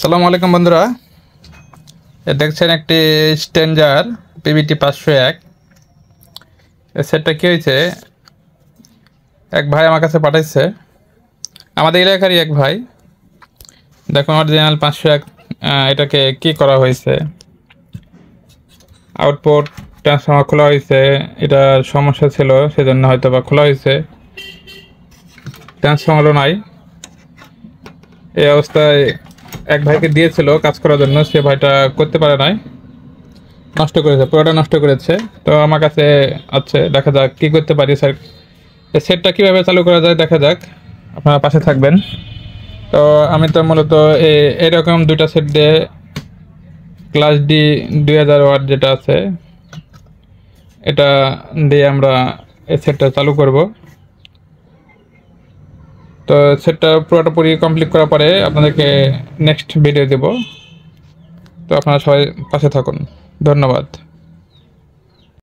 সালামু আলাইকুম বন্ধুরা, দেখছেন একটি স্ট্যান্ডার পিবিটি 501। এই সেটটা কী হয়েছে, এক ভাই আমার কাছে পাঠাইছে, আমাদের এলাকারই এক ভাই। দেখুন অরিজিনাল 501 এটাকে কি করা হয়েছে। আউটপুট ট্রান্সফর্মার খোলা হয়েছে, এটা সমস্যা ছিল সেজন্য হয়তো বা খোলা হয়েছে, ট্রান্সফর্মারও নাই। এই অবস্থায় এক ভাইকে দিয়েছিল কাজ করার জন্য, সে ভাইটা করতে পারে নাই, নষ্ট করেছে, পুরোটা নষ্ট করেছে। তো আমার কাছে আছে, দেখা যাক কী করতে পারি স্যার, এই সেটটা কীভাবে চালু করা যায় দেখা যাক, আপনারা পাশে থাকবেন। তো আমি তো মূলত এরকম দুইটা সেট দিয়ে ক্লাস ডি 2000 ওয়াট যেটা আছে এটা দিয়ে আমরা এই সেটটা চালু করব। তো সেটটা পুরোপুরি কমপ্লিট করার পরে আপনাদেরকে নেক্সট ভিডিও দেব। তো আপনারা সবাই পাশে থাকুন, ধন্যবাদ।